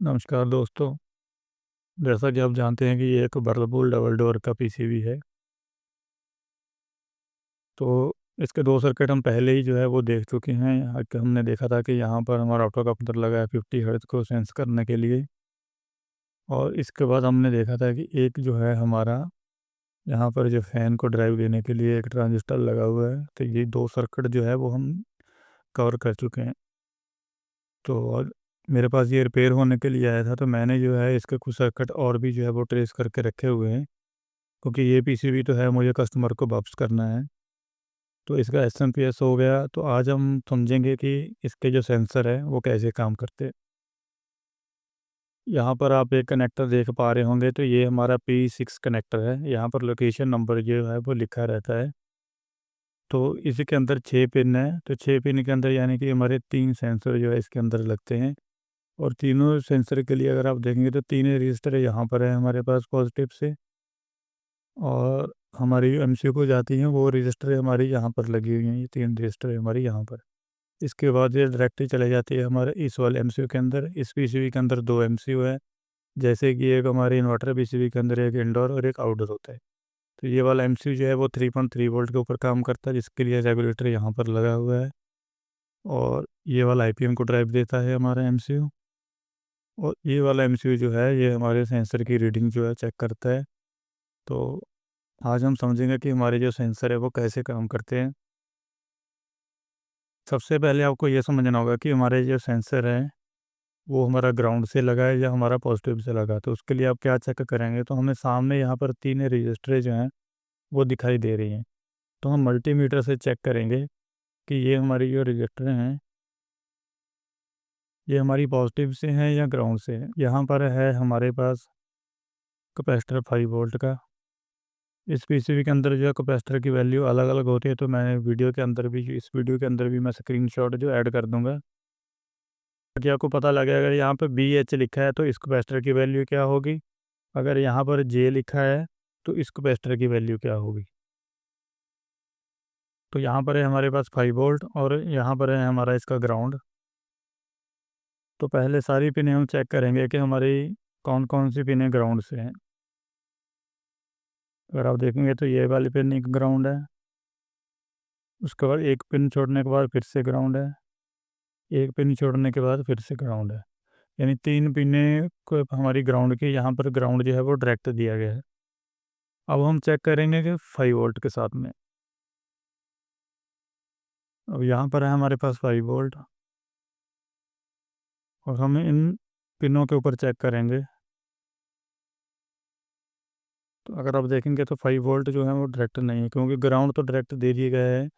नमस्कार दोस्तों। जैसा कि आप जानते हैं कि ये एक वर्लपूल डबल डोर का पीसीबी है। तो इसके 2 सर्किट हम पहले ही जो है वो देख चुके हैं। हमने देखा था कि यहाँ पर हमारा ऑटो कप्लर लगा है 50 हर्ट्ज़ को सेंस करने के लिए। और इसके बाद हमने देखा था कि एक जो है हमारा यहाँ पर जो फ़ैन को ड्राइव देने के लिए एक ट्रांजिस्टर लगा हुआ है। तो ये 2 सर्किट जो है वो हम कवर कर चुके हैं। तो और मेरे पास ये रिपेयर होने के लिए आया था, तो मैंने जो है इसके कुछ सर्किट और भी जो है वो ट्रेस करके रखे हुए हैं। क्योंकि ये पीसीबी तो है, मुझे कस्टमर को वापस करना है। तो इसका एसएमपीएस हो गया, तो आज हम समझेंगे कि इसके जो सेंसर है वो कैसे काम करते हैं। यहाँ पर आप एक कनेक्टर देख पा रहे होंगे, तो ये हमारा P6 कनेक्टर है। यहाँ पर लोकेशन नंबर जो है वो लिखा रहता है। तो इसी के अंदर 6 पिन है, तो 6 पिन के अंदर यानी कि हमारे 3 सेंसर जो है इसके अंदर लगते हैं। और तीनों सेंसर के लिए अगर आप देखेंगे तो तीन रजिस्टर यहाँ पर है हमारे पास पॉजिटिव से। और हमारी एमसीयू जाती हैं वो रजिस्टर हमारी यहाँ पर लगी हुई हैं, ये 3 रजिस्टर हमारी यहाँ पर। इसके बाद ये डायरेक्टली चले जाती है हमारे इस वाले एमसीयू के अंदर। इस पीसीबी के अंदर 2 एमसीयू है, जैसे कि एक हमारे इन्वर्टर पीसीबी के अंदर एक इंडोर और एक आउटडोर होता है। तो ये वाला एमसीयू जो है वो 3.3 वोल्ट के ऊपर काम करता है, जिसके लिए रेगुलेटर यहाँ पर लगा हुआ है। और ये वाला आईपीएम को ड्राइव देता है हमारा एमसीयू। और ये वाला एमसीयू जो है ये हमारे सेंसर की रीडिंग जो है चेक करता है। तो आज हम समझेंगे कि हमारे जो सेंसर है वो कैसे काम करते हैं। सबसे पहले आपको ये समझना होगा कि हमारे जो सेंसर है वो हमारा ग्राउंड से लगा है या हमारा पॉजिटिव से लगा है। तो उसके लिए आप क्या चेक करेंगे, तो हमें सामने यहाँ पर 3 रजिस्टर जो हैं वो दिखाई दे रही हैं। तो हम मल्टीमीटर से चेक करेंगे कि ये हमारी जो रजिस्टर हैं ये हमारी पॉजिटिव से हैं या ग्राउंड से हैं। यहाँ पर है हमारे पास कैपेसिटर 5 वोल्ट का। इस पीसीबी के अंदर जो है कैपेसिटर की वैल्यू अलग अलग होती है, तो मैं वीडियो के अंदर भी इस वीडियो के अंदर भी मैं स्क्रीनशॉट जो ऐड कर दूंगा, ताकि आपको पता लगे। अगर यहाँ पे BH लिखा है तो इस कैपेसिटर की वैल्यू क्या होगी, अगर यहाँ पर J लिखा है तो इस कैपेसिटर की वैल्यू क्या होगी। तो यहाँ पर है हमारे पास 5 वोल्ट और यहाँ पर है हमारा इसका ग्राउंड। तो पहले सारी पिनें हम चेक करेंगे कि हमारी कौन कौन सी पिनें ग्राउंड से हैं। अगर आप देखेंगे तो ये वाली पिन एक ग्राउंड है, उसके बाद एक पिन छोड़ने के बाद फिर से ग्राउंड है, एक पिन छोड़ने के बाद फिर से ग्राउंड है। यानी 3 पिनें को हमारी ग्राउंड की यहाँ पर ग्राउंड जो है वो डायरेक्ट दिया गया है। अब हम चेक करेंगे कि 5 वोल्ट के साथ में। अब यहाँ पर है हमारे पास 5 वोल्ट और हम इन पिनों के ऊपर चेक करेंगे। तो अगर आप देखेंगे तो 5 वोल्ट जो है वो डायरेक्ट नहीं है, क्योंकि ग्राउंड तो डायरेक्ट दे दिए गए हैं।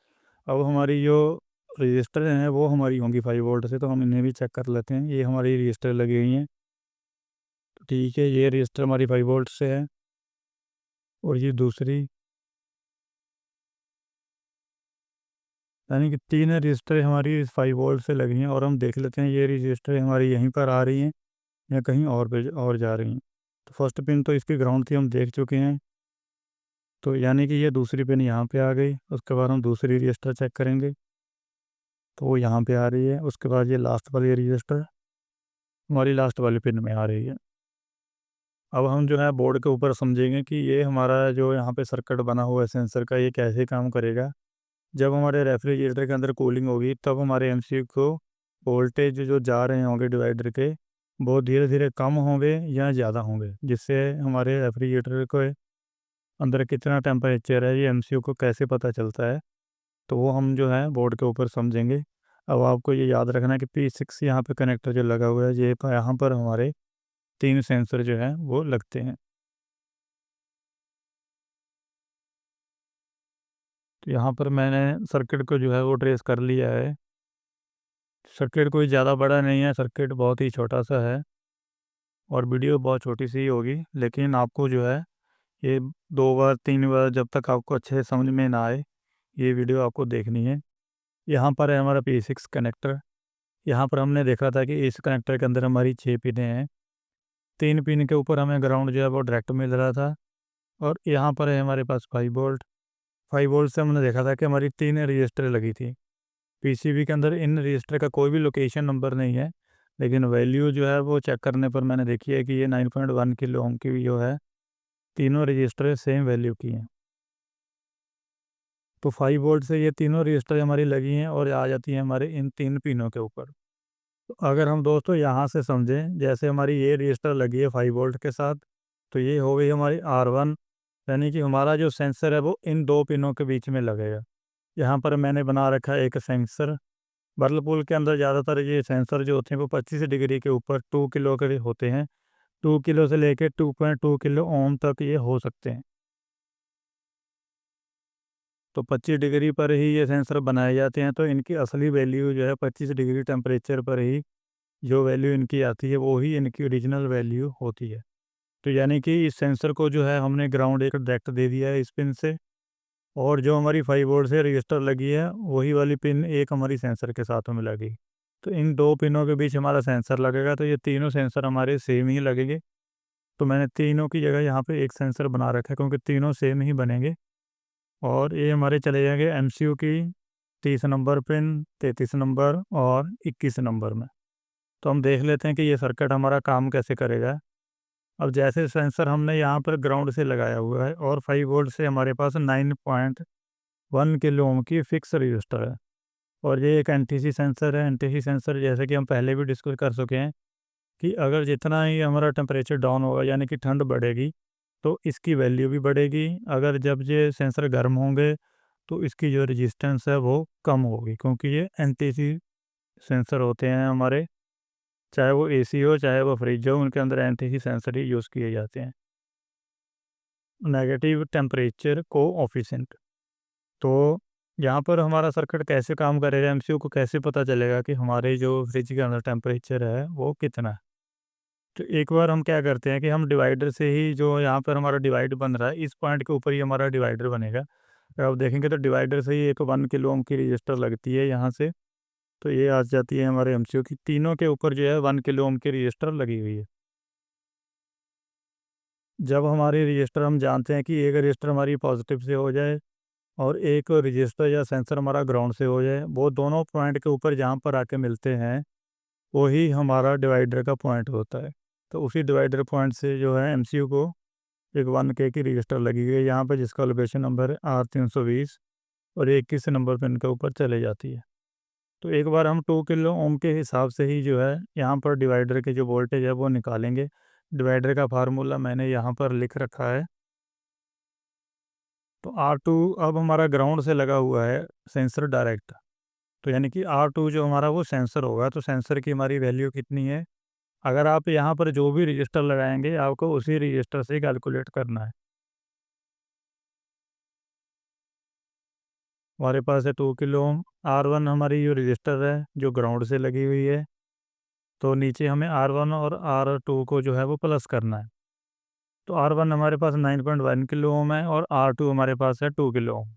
अब हमारी जो रजिस्टर हैं वो हमारी होंगी 5 वोल्ट से, तो हम इन्हें भी चेक कर लेते हैं। ये हमारी रजिस्टर लगी हुई हैं, तो ठीक है, ये रजिस्टर हमारी 5 वोल्ट से है। और ये दूसरी, यानी कि 3 रजिस्टर हमारी 5 वोल्ट से लगी हैं। और हम देख लेते हैं ये रजिस्टर हमारी यहीं पर आ रही हैं या कहीं और पे और जा रही हैं। तो फर्स्ट पिन तो इसकी ग्राउंड थी, हम देख चुके हैं। तो यानी कि ये दूसरी पिन यहाँ पे आ गई। उसके बाद हम दूसरी रजिस्टर चेक करेंगे, तो वो यहाँ पे आ रही है। उसके बाद ये लास्ट वाली रजिस्टर हमारी लास्ट वाली पिन में आ रही है। अब हम जो है बोर्ड के ऊपर समझेंगे कि ये हमारा जो यहाँ पे सर्किट बना हुआ है सेंसर का, ये कैसे काम करेगा। जब हमारे रेफ्रिजरेटर के अंदर कूलिंग होगी तब हमारे एमसीयू को वोल्टेज जो जा रहे होंगे डिवाइडर के, वो धीरे धीरे कम होंगे या ज़्यादा होंगे, जिससे हमारे रेफ्रिजरेटर के अंदर कितना टेम्परेचर है ये एमसीयू को कैसे पता चलता है। तो वो हम जो है बोर्ड के ऊपर समझेंगे। अब आपको ये याद रखना है कि P6 यहाँ पे कनेक्टर जो लगा हुआ है, ये यहाँ पर हमारे 3 सेंसर जो हैं वो लगते हैं। तो यहाँ पर मैंने सर्किट को जो है वो ट्रेस कर लिया है। सर्किट कोई ज़्यादा बड़ा नहीं है, सर्किट बहुत ही छोटा-सा है और वीडियो बहुत छोटी-सी ही होगी। लेकिन आपको जो है ये 2 बार 3 बार जब तक आपको अच्छे से समझ में ना आए, ये वीडियो आपको देखनी है। यहाँ पर है हमारा P6 कनेक्टर। यहाँ पर हमने देखा था कि इस कनेक्टर के अंदर हमारी 6 पिनें हैं। 3 पिन के ऊपर हमें ग्राउंड जो है वो डायरेक्ट मिल रहा था। और यहाँ पर है हमारे पास 5 वोल्ट। 5 वोल्ट से हमने देखा था कि हमारी 3 रजिस्टर लगी थी। पीसीबी के अंदर इन रजिस्टर का कोई भी लोकेशन नंबर नहीं है, लेकिन वैल्यू जो है वो चेक करने पर मैंने देखी है कि ये 9.1 किलो ओम की जो है तीनों रजिस्टर सेम वैल्यू की हैं। तो 5 वोल्ट से ये तीनों रजिस्टर हमारी लगी हैं और आ जाती हैं हमारे इन 3 पिनों के ऊपर। तो अगर हम दोस्तों यहाँ से समझें, जैसे हमारी ये रजिस्टर लगी है 5 वोल्ट के साथ, तो ये हो गई हमारी R1, यानी कि हमारा जो सेंसर है वो इन 2 पिनों के बीच में लगेगा। यहाँ पर मैंने बना रखा है एक सेंसर। व्हर्लपूल के अंदर ज़्यादातर ये सेंसर जो होते हैं वो 25 डिग्री के ऊपर 2 किलो के होते हैं। 2 किलो से लेके 2.2 किलो ओम तक ये हो सकते हैं। तो 25 डिग्री पर ही ये सेंसर बनाए जाते हैं, तो इनकी असली वैल्यू जो है 25 डिग्री टेम्परेचर पर ही जो वैल्यू इनकी आती है वो ही इनकी ओरिजिनल वैल्यू होती है। तो यानी कि इस सेंसर को जो है हमने ग्राउंड एक डायरेक्ट दे दिया है इस पिन से, और जो हमारी 5 वोल्ट से रजिस्टर लगी है वही वाली पिन एक हमारी सेंसर के साथ में लगेगी। तो इन 2 पिनों के बीच हमारा सेंसर लगेगा, तो ये तीनों सेंसर हमारे सेम ही लगेंगे। तो मैंने तीनों की जगह यहाँ पे एक सेंसर बना रखा है क्योंकि तीनों सेम ही बनेंगे। और ये हमारे चले जाएंगे एमसीयू की 30 नंबर पिन, 33 नंबर और 21 नंबर में। तो हम देख लेते हैं कि ये सर्किट हमारा काम कैसे करेगा। अब जैसे सेंसर हमने यहाँ पर ग्राउंड से लगाया हुआ है और 5 वोल्ट से हमारे पास 9.1 किलो ओम की फिक्स रजिस्टर है, और ये एक एनटीसी सेंसर है। एनटीसी सेंसर जैसे कि हम पहले भी डिस्कस कर चुके हैं कि अगर जितना ही हमारा टेम्परेचर डाउन होगा यानी कि ठंड बढ़ेगी तो इसकी वैल्यू भी बढ़ेगी। अगर जब ये सेंसर गर्म होंगे तो इसकी जो रेजिस्टेंस है वो कम होगी, क्योंकि ये एनटीसी सेंसर होते हैं हमारे। चाहे वो एसी हो चाहे वो फ्रिज हो, उनके अंदर एनटीसी सेंसर ही यूज़ किए जाते हैं। Negative temperature coefficient. तो यहाँ पर हमारा सर्किट कैसे काम करेगा, एमसीयू को कैसे पता चलेगा कि हमारे जो फ्रिज के अंदर टेम्परेचर है वो कितना है। तो एक बार हम क्या करते हैं कि हम डिवाइडर से ही, जो यहाँ पर हमारा डिवाइड बन रहा है इस पॉइंट के ऊपर ही हमारा डिवाइडर बनेगा। अगर आप देखेंगे तो डिवाइडर से ही एक 1 किलो ओम की रजिस्टर लगती है यहाँ से। तो ये आ जाती है हमारे एमसीयू की, तीनों के ऊपर जो है 1 किलो ओम की रजिस्टर लगी हुई है। जब हमारी रजिस्टर, हम जानते हैं कि एक रजिस्टर हमारी पॉजिटिव से हो जाए और एक रजिस्टर या सेंसर हमारा ग्राउंड से हो जाए, वो दोनों पॉइंट के ऊपर जहाँ पर आके मिलते हैं वही हमारा डिवाइडर का पॉइंट होता है। तो उसी डिवाइडर पॉइंट से जो है एमसीयू को एक 1K की रजिस्टर लगी गई है यहाँ पर, जिसका लोकेशन नंबर है R320, और 21 नंबर पिन के ऊपर चले जाती है। तो एक बार हम 2 किलो ओम के हिसाब से ही जो है यहाँ पर डिवाइडर के जो वोल्टेज है वो निकालेंगे। डिवाइडर का फार्मूला मैंने यहाँ पर लिख रखा है। तो R2 अब हमारा ग्राउंड से लगा हुआ है सेंसर डायरेक्ट। तो यानी कि R2 जो हमारा वो सेंसर होगा, तो सेंसर की हमारी वैल्यू कितनी है, अगर आप यहाँ पर जो भी रजिस्टर लगाएंगे आपको उसी रजिस्टर से कैलकुलेट करना है। हमारे पास है 2 किलो ओम। R1 हमारी जो रजिस्टर है जो ग्राउंड से लगी हुई है, तो नीचे हमें R1 और R2 को जो है वो प्लस करना है। तो R1 हमारे पास 9.1 किलो ओम है और R2 हमारे पास है 2 किलो ओम।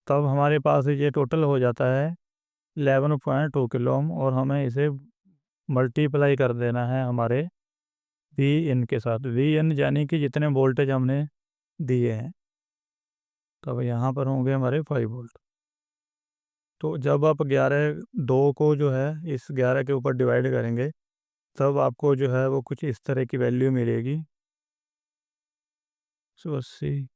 तब हमारे पास ये टोटल हो जाता है 11.2 किलो ओम, और हमें इसे मल्टीप्लाई कर देना है हमारे वी इन के साथ। वी इन यानी कि जितने वोल्टेज हमने दिए हैं, तब यहाँ पर होंगे हमारे 5 वोल्ट। तो जब आप 2 को जो है इस 11 के ऊपर डिवाइड करेंगे तब आपको जो है वो कुछ इस तरह की वैल्यू मिलेगी। 180,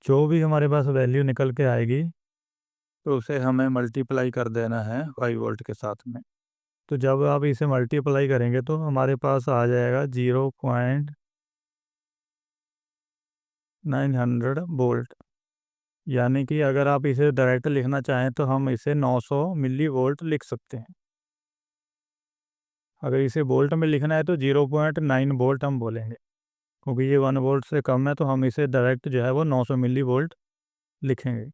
जो भी हमारे पास वैल्यू निकल के आएगी तो उसे हमें मल्टीप्लाई कर देना है 5 वोल्ट के साथ में। तो जब आप इसे मल्टीप्लाई करेंगे तो हमारे पास आ जाएगा 0.900 वोल्ट। यानी कि अगर आप इसे डायरेक्ट लिखना चाहें तो हम इसे 900 मिली वोल्ट लिख सकते हैं। अगर इसे वोल्ट में लिखना है तो 0.9 वोल्ट हम बोलेंगे, क्योंकि ये 1 वोल्ट से कम है, तो हम इसे डायरेक्ट जो है वो 900 मिली वोल्ट लिखेंगे।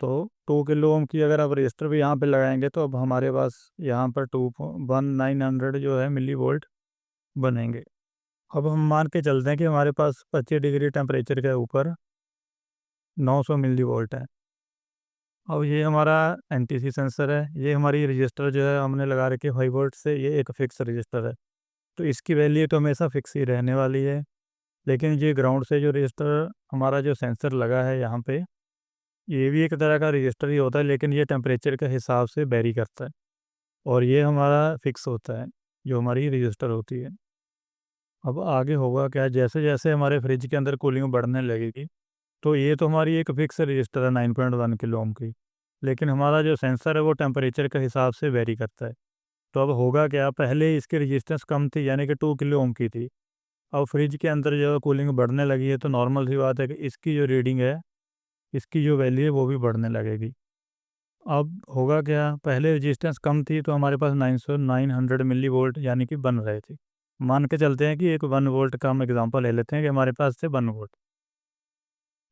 तो 2 किलो ओम की अगर आप रजिस्टर भी यहाँ पे लगाएंगे तो अब हमारे पास यहाँ पर 2,900 जो है मिली वोल्ट बनेंगे। अब हम मान के चलते हैं कि हमारे पास 25 डिग्री टेम्परेचर के ऊपर 900 मिली वोल्ट है। अब ये हमारा एनटीसी सेंसर है, ये हमारी रजिस्टर जो है हमने लगा रखी है 5 वोल्ट से, ये एक फिक्स रजिस्टर है। तो इसकी वैल्यू तो हमेशा फिक्स ही रहने वाली है। लेकिन ये ग्राउंड से जो रजिस्टर हमारा जो सेंसर लगा है यहाँ पे, ये भी एक तरह का रजिस्टर ही होता है, लेकिन ये टेम्परेचर के हिसाब से वेरी करता है और ये हमारा फिक्स होता है, जो हमारी रजिस्टर होती है। अब आगे होगा क्या, जैसे जैसे हमारे फ्रिज के अंदर कूलिंग बढ़ने लगेगी, तो ये तो हमारी एक फिक्स रजिस्टर है 9.1 किलो ओम की, लेकिन हमारा जो सेंसर है वो टेम्परेचर के हिसाब से वेरी करता है। तो अब होगा क्या, पहले इसकी रजिस्टेंस कम थी, यानी कि 2 किलो ओम की थी। अब फ्रिज के अंदर जो कूलिंग बढ़ने लगी है, तो नॉर्मल सी बात है कि इसकी जो रीडिंग है, इसकी जो वैल्यू है वो भी बढ़ने लगेगी। अब होगा क्या, पहले रजिस्टेंस कम थी तो हमारे पास 900 मिली वोल्ट यानी कि बन रहे थे। मान के चलते हैं कि एक 1 वोल्ट का हम एग्जांपल ले लेते हैं कि हमारे पास थे 1 वोल्ट।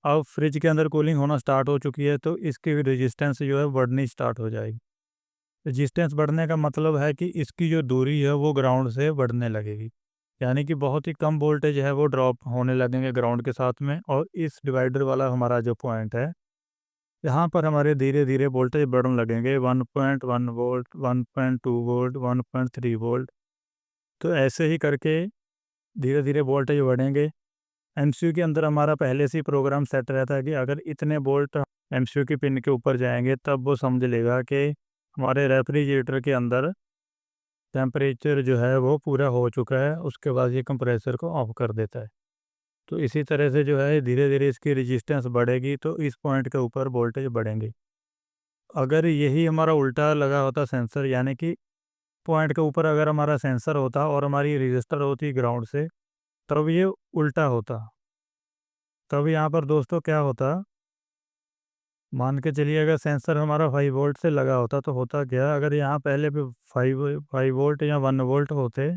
अब फ्रिज के अंदर कूलिंग होना स्टार्ट हो चुकी है, तो इसकी रेजिस्टेंस जो है बढ़नी स्टार्ट हो जाएगी। रेजिस्टेंस बढ़ने का मतलब है कि इसकी जो दूरी है वो ग्राउंड से बढ़ने लगेगी, यानी कि बहुत ही कम वोल्टेज है वो ड्रॉप होने लगेंगे ग्राउंड के साथ में, और इस डिवाइडर वाला हमारा जो पॉइंट है, यहाँ पर हमारे धीरे धीरे वोल्टेज बढ़ने लगेंगे, 1.1 वोल्ट, 1.2 वोल्ट, 1.3 वोल्ट। तो ऐसे ही करके धीरे धीरे वोल्टेज बढ़ेंगे। एमसीयू के अंदर हमारा पहले से ही प्रोग्राम सेट रहता है कि अगर इतने वोल्ट एमसीयू की पिन के ऊपर जाएंगे, तब वो समझ लेगा कि हमारे रेफ्रिजरेटर के अंदर टेम्परेचर जो है वो पूरा हो चुका है, उसके बाद ये कंप्रेसर को ऑफ कर देता है। तो इसी तरह से जो है धीरे धीरे इसकी रेजिस्टेंस बढ़ेगी, तो इस पॉइंट के ऊपर वोल्टेज बढ़ेंगे। अगर यही हमारा उल्टा लगा होता सेंसर, यानी कि पॉइंट के ऊपर अगर हमारा सेंसर होता और हमारी रजिस्टर होती ग्राउंड से, तब ये उल्टा होता। तब यहाँ पर दोस्तों क्या होता, मान के चलिए अगर सेंसर हमारा 5 वोल्ट से लगा होता, तो होता क्या, अगर यहाँ पहले भी 5 वोल्ट या 1 वोल्ट होते,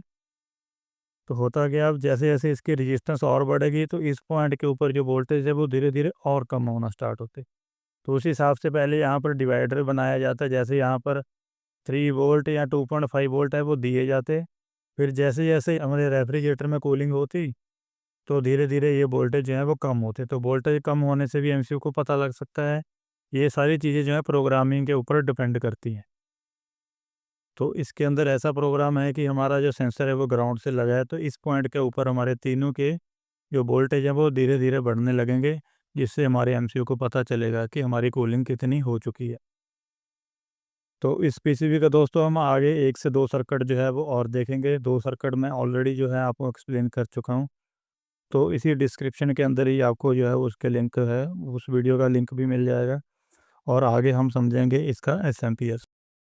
तो होता क्या, अब जैसे जैसे इसकी रेजिस्टेंस और बढ़ेगी, तो इस पॉइंट के ऊपर जो वोल्टेज है वो धीरे धीरे और कम होना स्टार्ट होते। तो उस हिसाब से पहले यहाँ पर डिवाइडर बनाया जाता है, जैसे यहाँ पर 3 वोल्ट या 2.5 वोल्ट है वो दिए जाते। फिर जैसे जैसे हमारे रेफ्रिजरेटर में कूलिंग होती, तो धीरे धीरे ये वोल्टेज जो है वो कम होते। तो वोल्टेज कम होने से भी एमसीयू को पता लग सकता है। ये सारी चीज़ें जो है प्रोग्रामिंग के ऊपर डिपेंड करती हैं। तो इसके अंदर ऐसा प्रोग्राम है कि हमारा जो सेंसर है वो ग्राउंड से लगा है, तो इस पॉइंट के ऊपर हमारे तीनों के जो वोल्टेज है वो धीरे धीरे बढ़ने लगेंगे, जिससे हमारे एमसीयू को पता चलेगा कि हमारी कूलिंग कितनी हो चुकी है। तो इस पीसीबी का दोस्तों हम आगे 1 से 2 सर्किट जो है वो और देखेंगे। 2 सर्किट मैं ऑलरेडी जो है आपको एक्सप्लेन कर चुका हूँ। तो इसी डिस्क्रिप्शन के अंदर ही आपको जो है उसके लिंक है, उस वीडियो का लिंक भी मिल जाएगा, और आगे हम समझेंगे इसका एसएमपीएस।